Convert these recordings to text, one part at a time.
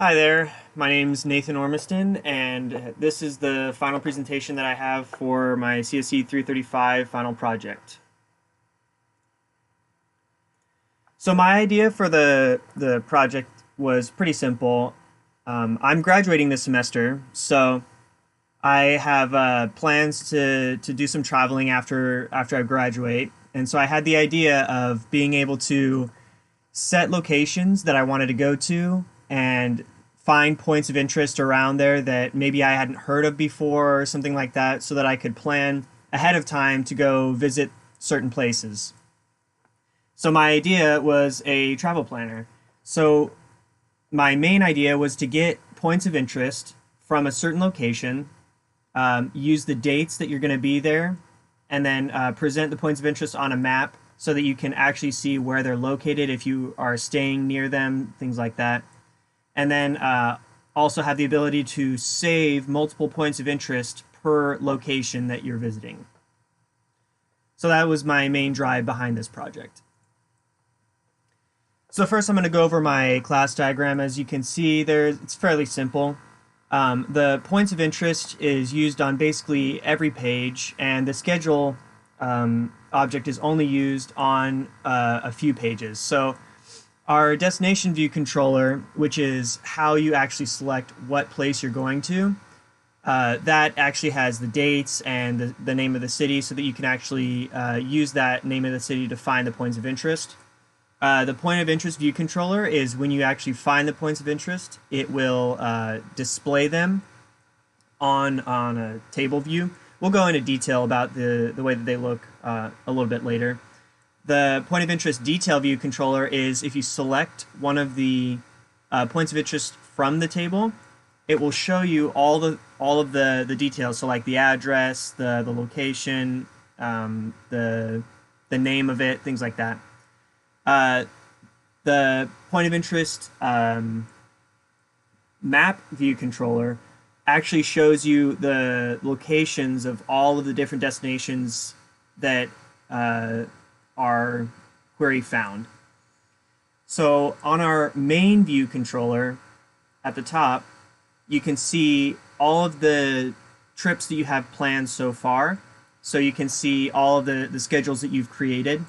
Hi there, my name's Nathan Ormiston, and this is the final presentation that I have for my CSE 335 final project. So my idea for the project was pretty simple. I'm graduating this semester, so I have plans to do some traveling after I graduate, and so I had the idea of being able to set locations that I wanted to go to and find points of interest around there that maybe I hadn't heard of before or something like that so that I could plan ahead of time to go visit certain places. So my idea was a travel planner. So my main idea was to get points of interest from a certain location, use the dates that you're going to be there, and then present the points of interest on a map so that you can actually see where they're located if you are staying near them, things like that. And then also have the ability to save multiple points of interest per location that you're visiting. So that was my main drive behind this project. So first I'm going to go over my class diagram. As you can see, it's fairly simple. The points of interest is used on basically every page, and the schedule object is only used on a few pages. So our destination view controller, which is how you actually select what place you're going to, that actually has the dates and the name of the city so that you can actually use that name of the city to find the points of interest. The point of interest view controller is when you actually find the points of interest, it will display them on a table view. We'll go into detail about the way that they look a little bit later. The point of interest detail view controller is if you select one of the points of interest from the table, it will show you all of the details. So like the address, the location, the name of it, things like that. The point of interest map view controller actually shows you the locations of all of the different destinations that are query found. So on our main view controller at the top, you can see all of the trips that you have planned so far. So you can see all of the schedules that you've created.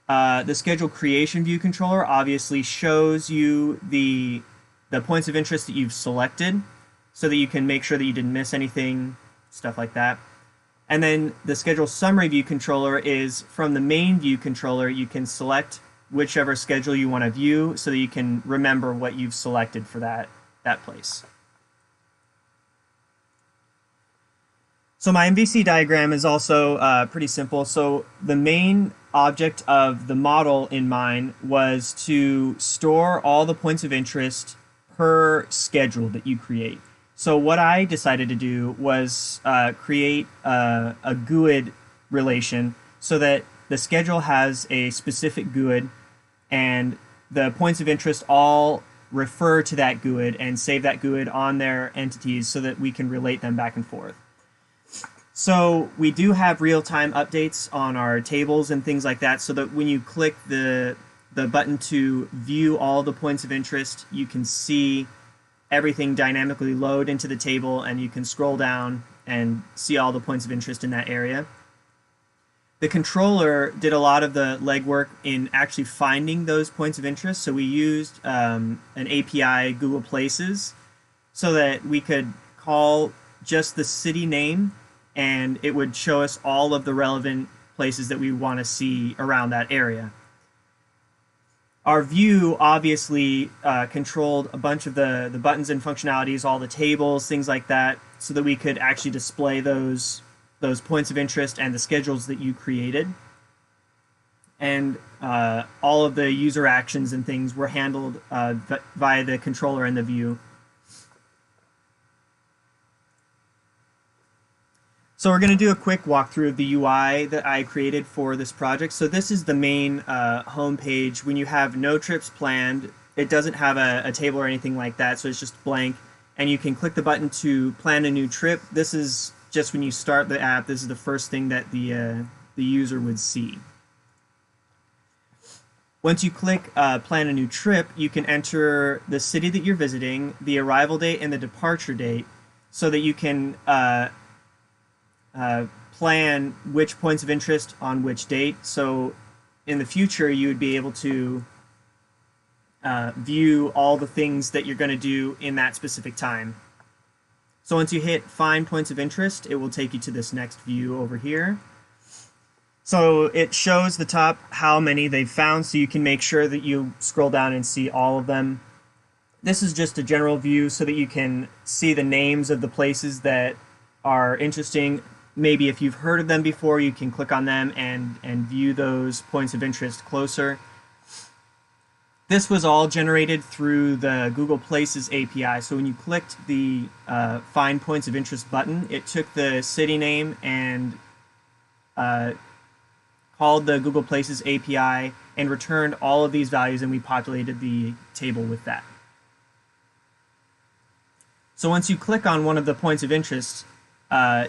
The schedule creation view controller obviously shows you the points of interest that you've selected so that you can make sure that you didn't miss anything, stuff like that. And then the schedule summary view controller is from the main view controller, you can select whichever schedule you want to view so that you can remember what you've selected for that place. So my MVC diagram is also pretty simple. So the main object of the model in mind was to store all the points of interest per schedule that you create. So what I decided to do was create a GUID relation so that the schedule has a specific GUID and the points of interest all refer to that GUID and save that GUID on their entities so that we can relate them back and forth. So we do have real-time updates on our tables and things like that so that when you click the button to view all the points of interest, you can see everything dynamically load into the table and you can scroll down and see all the points of interest in that area. The controller did a lot of the legwork in actually finding those points of interest. So we used an API, Google Places, so that we could call just the city name and it would show us all of the relevant places that we want to see around that area. Our view obviously controlled a bunch of the buttons and functionalities, all the tables, things like that, so that we could actually display those points of interest and the schedules that you created. And all of the user actions and things were handled via the controller and the view. So we're going to do a quick walkthrough of the UI that I created for this project. So this is the main home page. When you have no trips planned, it doesn't have a table or anything like that, so it's just blank. And you can click the button to plan a new trip. This is just when you start the app. This is the first thing that the user would see. Once you click Plan a New Trip, you can enter the city that you're visiting, the arrival date, and the departure date so that you can plan which points of interest on which date. So in the future, you would be able to view all the things that you're going to do in that specific time. So once you hit Find Points of Interest, it will take you to this next view over here. So it shows the top how many they've found, so you can make sure that you scroll down and see all of them. This is just a general view so that you can see the names of the places that are interesting. Maybe if you've heard of them before, you can click on them and view those points of interest closer. This was all generated through the Google Places API. So when you clicked the Find Points of Interest button, it took the city name and called the Google Places API and returned all of these values, and we populated the table with that. So once you click on one of the points of interest,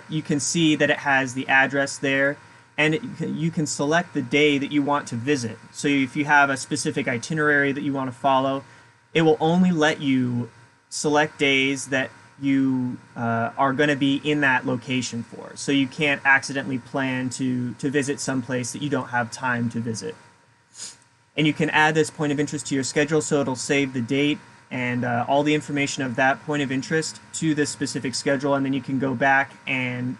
you can see that it has the address there, and you can select the day that you want to visit. So if you have a specific itinerary that you want to follow, it will only let you select days that you are going to be in that location for. So you can't accidentally plan to visit someplace that you don't have time to visit. And you can add this point of interest to your schedule, so it'll save the date and all the information of that point of interest to this specific schedule, and then you can go back and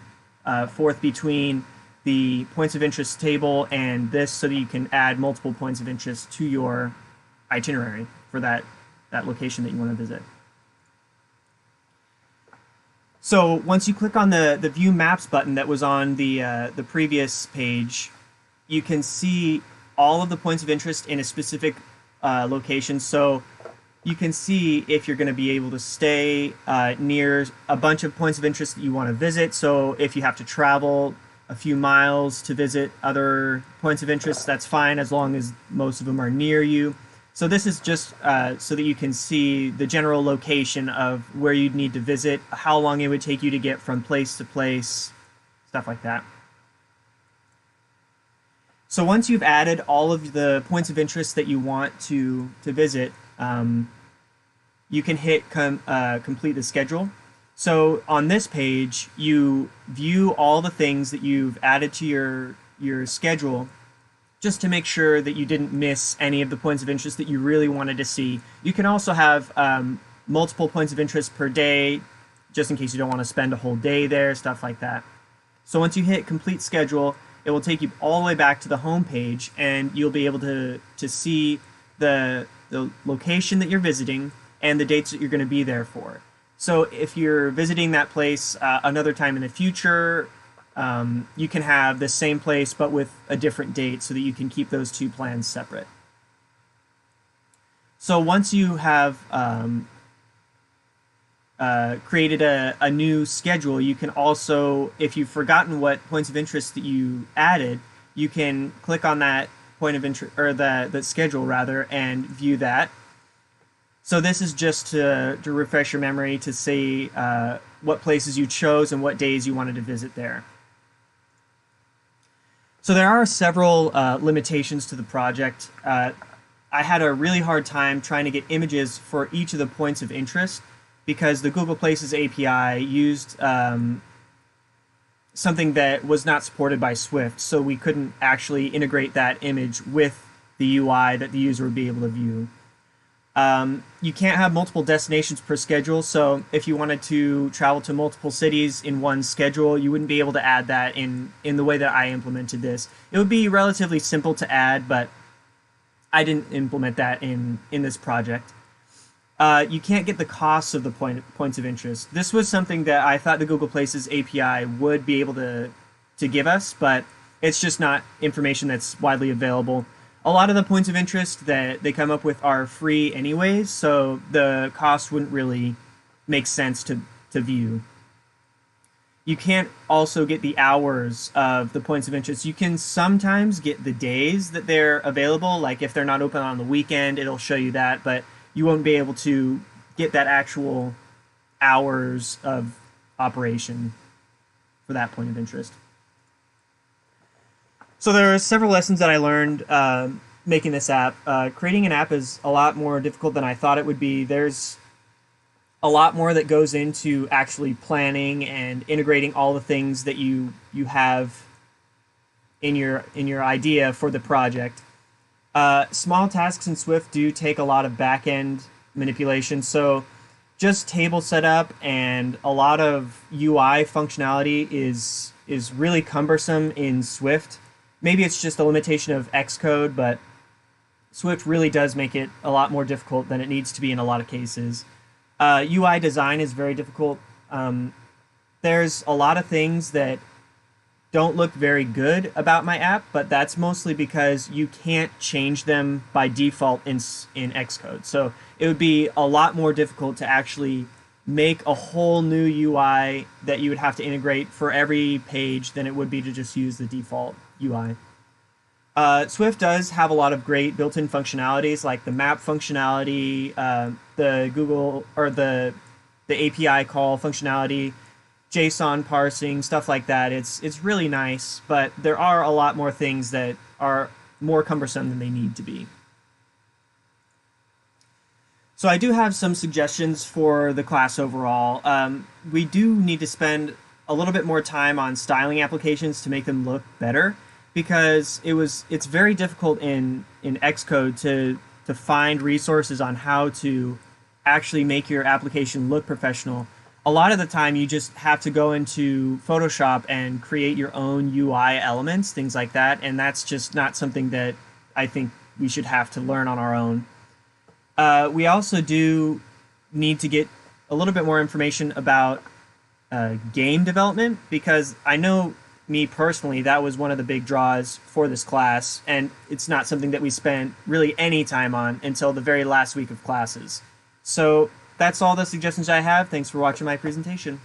forth between the points of interest table and this, so that you can add multiple points of interest to your itinerary for that location that you want to visit. So once you click on the View Maps button that was on the previous page, you can see all of the points of interest in a specific location. So you can see if you're going to be able to stay near a bunch of points of interest that you want to visit. So if you have to travel a few miles to visit other points of interest, that's fine as long as most of them are near you. So this is just so that you can see the general location of where you'd need to visit, how long it would take you to get from place to place, stuff like that. So once you've added all of the points of interest that you want to visit, you can hit complete the schedule. So on this page, you view all the things that you've added to your schedule, just to make sure that you didn't miss any of the points of interest that you really wanted to see. You can also have multiple points of interest per day, just in case you don't want to spend a whole day there, stuff like that. So once you hit complete schedule, it will take you all the way back to the home page, and you'll be able to see the location that you're visiting and the dates that you're going to be there for. So if you're visiting that place another time in the future, you can have the same place but with a different date, so that you can keep those two plans separate. So once you have created a new schedule, you can also, if you've forgotten what points of interest that you added, you can click on that point of interest, or the schedule rather, and view that. So this is just to refresh your memory, to see what places you chose and what days you wanted to visit there. So there are several limitations to the project. I had a really hard time trying to get images for each of the points of interest, because the Google Places API used something that was not supported by Swift, so we couldn't actually integrate that image with the UI that the user would be able to view. You can't have multiple destinations per schedule, so if you wanted to travel to multiple cities in one schedule, you wouldn't be able to add that in the way that I implemented this. It would be relatively simple to add, but I didn't implement that in this project. You can't get the costs of the points of interest. This was something that I thought the Google Places API would be able to give us, but it's just not information that's widely available. A lot of the points of interest that they come up with are free anyways, so the cost wouldn't really make sense to view. You can't also get the hours of the points of interest. You can sometimes get the days that they're available, like if they're not open on the weekend, it'll show you that, but you won't be able to get that actual hours of operation for that point of interest. So there are several lessons that I learned. making this app. Creating an app is a lot more difficult than I thought it would be. There's a lot more that goes into actually planning and integrating all the things that you have in your idea for the project. Small tasks in Swift do take a lot of back end manipulation, so just table setup and a lot of UI functionality is really cumbersome in Swift. Maybe it's just a limitation of Xcode, but Swift really does make it a lot more difficult than it needs to be in a lot of cases. UI design is very difficult. There's a lot of things that don't look very good about my app, but that's mostly because you can't change them by default in Xcode. So it would be a lot more difficult to actually make a whole new UI that you would have to integrate for every page than it would be to just use the default UI. Swift does have a lot of great built-in functionalities like the map functionality, the Google or the API call functionality, JSON parsing, stuff like that. It's really nice, but there are a lot more things that are more cumbersome than they need to be. So I do have some suggestions for the class overall. We do need to spend a little bit more time on styling applications to make them look better, because it's very difficult in Xcode to find resources on how to actually make your application look professional. A lot of the time you just have to go into Photoshop and create your own UI elements, things like that, and that's just not something that I think we should have to learn on our own. We also do need to get a little bit more information about game development, because I know me personally, that was one of the big draws for this class, and it's not something that we spent really any time on until the very last week of classes. So that's all the suggestions I have. Thanks for watching my presentation.